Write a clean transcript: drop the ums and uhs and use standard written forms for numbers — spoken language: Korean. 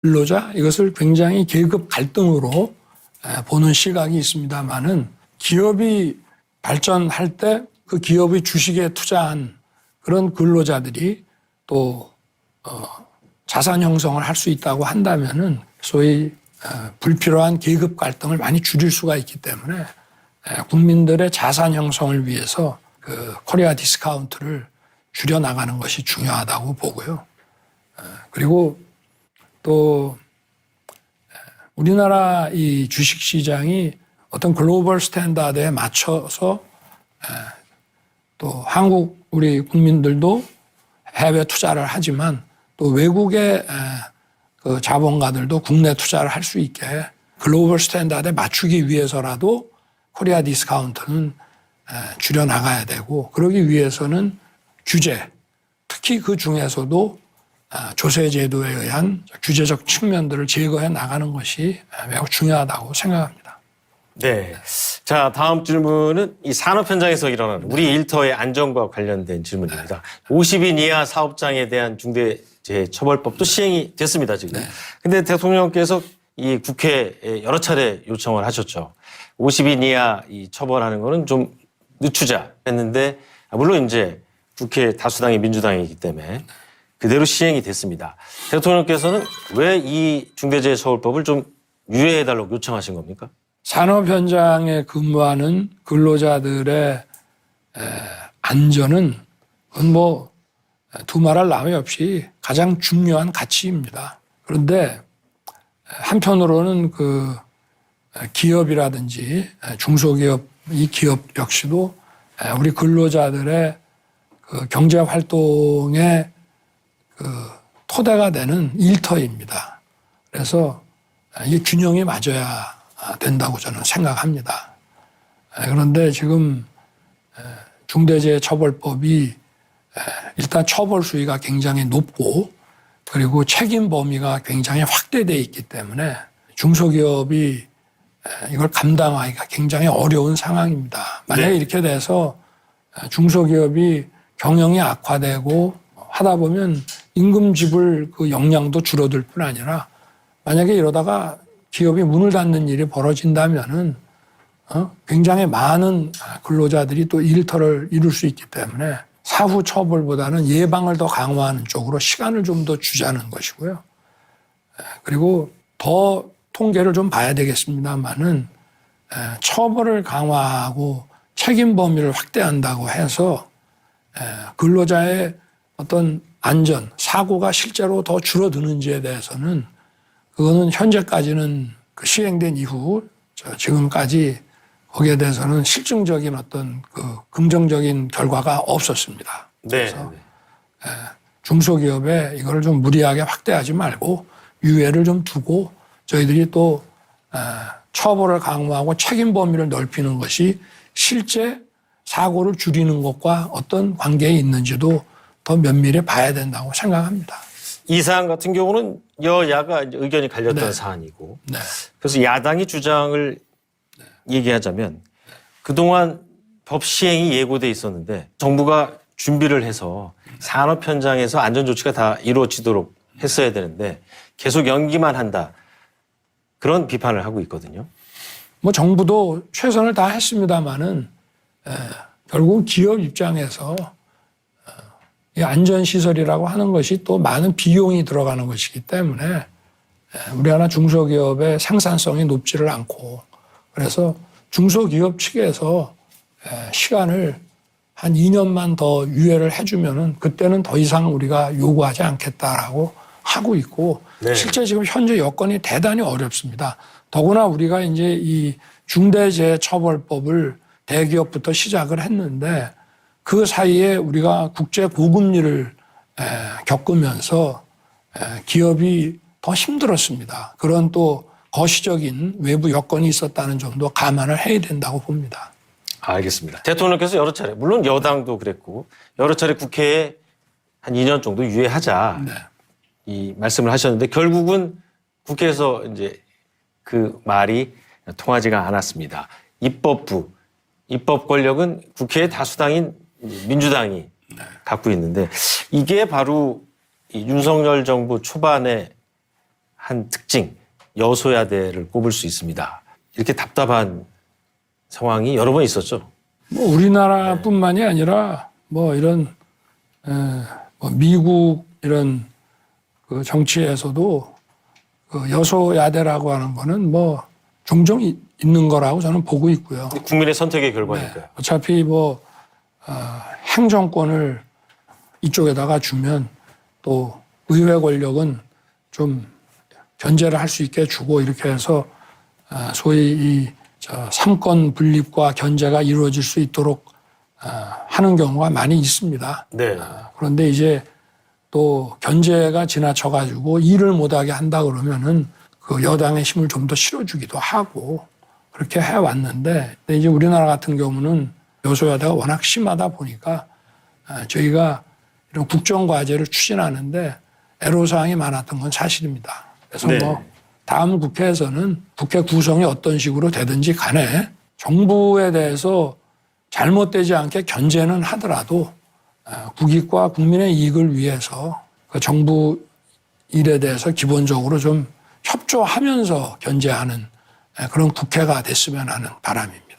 근로자 이것을 굉장히 계급 갈등으로 보는 시각이 있습니다만은 기업이 발전할 때 그 기업의 주식에 투자한 그런 근로자들이 또 자산 형성을 할 수 있다고 한다면은 소위 불필요한 계급 갈등을 많이 줄일 수가 있기 때문에 국민들의 자산 형성을 위해서 그 코리아 디스카운트를 줄여 나가는 것이 중요하다고 보고요. 그리고 또 우리나라 이 주식 시장이 어떤 글로벌 스탠다드에 맞춰서 또 한국 우리 국민들도 해외 투자를 하지만 또 외국의 그 자본가들도 국내 투자를 할 수 있게 글로벌 스탠다드에 맞추기 위해서라도 코리아 디스카운트는 줄여 나가야 되고 그러기 위해서는 규제, 특히 그 중에서도 조세 제도에 의한 규제적 측면들을 제거해 나가는 것이 매우 중요하다고 생각합니다. 네. 자, 다음 질문은 이 산업 현장에서 일어나는 우리 일터의 안전과 관련된 질문입니다. 50인 이하 사업장에 대한 중대재해처벌법도 시행이 됐습니다, 지금. 근데 대통령께서 이 국회에 여러 차례 요청을 하셨죠. 50인 이하 이 처벌하는 거는 좀 늦추자 했는데, 물론 이제 국회 다수당이 민주당이기 때문에 그대로 시행이 됐습니다. 대통령께서는 왜 이 중대재해처벌법을 좀 유예해달라고 요청하신 겁니까? 산업 현장에 근무하는 근로자들의 안전은 그건 뭐 두말할 나위 없이 가장 중요한 가치입니다. 그런데 한편으로는 그 기업이라든지 중소기업, 이 기업 역시도 우리 근로자들의 그 경제 활동의 그 토대가 되는 일터입니다. 그래서 이 균형이 맞아야 된다고 저는 생각합니다. 그런데 지금 중대재해처벌법이 일단 처벌 수위가 굉장히 높고 그리고 책임 범위가 굉장히 확대되어 있기 때문에 중소기업이 이걸 감당하기가 굉장히 어려운 상황입니다. 만약에 이렇게 돼서 중소기업이 경영이 악화되고 하다 보면 임금 지불 그 역량도 줄어들 뿐 아니라 만약에 이러다가 기업이 문을 닫는 일이 벌어진다면은 굉장히 많은 근로자들이 또 일터를 이룰 수 있기 때문에 사후 처벌보다는 예방을 더 강화하는 쪽으로 시간을 좀 더 주자는 것이고요. 그리고 더 통계를 좀 봐야 되겠습니다만은 처벌을 강화하고 책임 범위를 확대한다고 해서 근로자의 어떤 안전, 사고가 실제로 더 줄어드는지에 대해서는 그거는 현재까지는 그 시행된 이후 지금까지 거기에 대해서는 실증적인 어떤 그 긍정적인 결과가 없었습니다. 네. 그래서 중소기업에 이거를 좀 무리하게 확대하지 말고 유예를 좀 두고 저희들이 또 처벌을 강화하고 책임 범위를 넓히는 것이 실제 사고를 줄이는 것과 어떤 관계에 있는지도 더 면밀히 봐야 된다고 생각합니다. 이 사안 같은 경우는 여야가 이제 의견이 갈렸던 사안이고 그래서 야당이 주장을 얘기하자면 그동안 법 시행이 예고돼 있었는데 정부가 준비를 해서 산업 현장에서 안전조치가 다 이루어지도록 했어야 되는데 계속 연기만 한다. 그런 비판을 하고 있거든요. 뭐 정부도 최선을 다했습니다마는 결국 기업 입장에서 이 안전시설이라고 하는 것이 또 많은 비용이 들어가는 것이기 때문에 우리나라 중소기업의 생산성이 높지를 않고 그래서 중소기업 측에서 시간을 한 2년만 더 유예를 해주면은 그때는 더 이상 우리가 요구하지 않겠다라고 하고 있고 실제 지금 현재 여건이 대단히 어렵습니다. 더구나 우리가 이제 이 중대재해처벌법을 대기업부터 시작을 했는데 그 사이에 우리가 국제 고금리를 겪으면서 기업이 더 힘들었습니다. 그런 또 거시적인 외부 여건이 있었다는 점도 감안을 해야 된다고 봅니다. 알겠습니다. 대통령께서 여러 차례, 물론 여당도 그랬고 여러 차례 국회에 한 2년 정도 유예하자 이 말씀을 하셨는데 결국은 국회에서 이제 그 말이 통하지가 않았습니다. 입법부, 입법 권력은 국회의 다수당인 민주당이 갖고 있는데 이게 바로 이 윤석열 정부 초반에 한 특징, 여소야대를 꼽을 수 있습니다. 이렇게 답답한 상황이 여러 번 있었죠. 뭐 우리나라뿐만이 아니라 뭐 이런 뭐 미국 이런 그 정치에서도 그 여소야대라고 하는 거는 뭐 종종 있는 거라고 저는 보고 있고요. 국민의 선택의 결과니까요. 어차피 뭐 행정권을 이쪽에다가 주면 또 의회 권력은 좀 견제를 할 수 있게 주고 이렇게 해서 소위 이 삼권 분립과 견제가 이루어질 수 있도록 하는 경우가 많이 있습니다. 네. 그런데 이제 또 견제가 지나쳐가지고 일을 못하게 한다 그러면은 그 여당의 힘을 좀 더 실어주기도 하고 그렇게 해왔는데, 근데 이제 우리나라 같은 경우는 여소야대가 워낙 심하다 보니까 저희가 이런 국정과제를 추진하는데 애로사항이 많았던 건 사실입니다. 그래서 네. 뭐 다음 국회에서는 국회 구성이 어떤 식으로 되든지 간에 정부에 대해서 잘못되지 않게 견제는 하더라도 국익과 국민의 이익을 위해서 그 정부 일에 대해서 기본적으로 좀 협조하면서 견제하는 그런 국회가 됐으면 하는 바람입니다.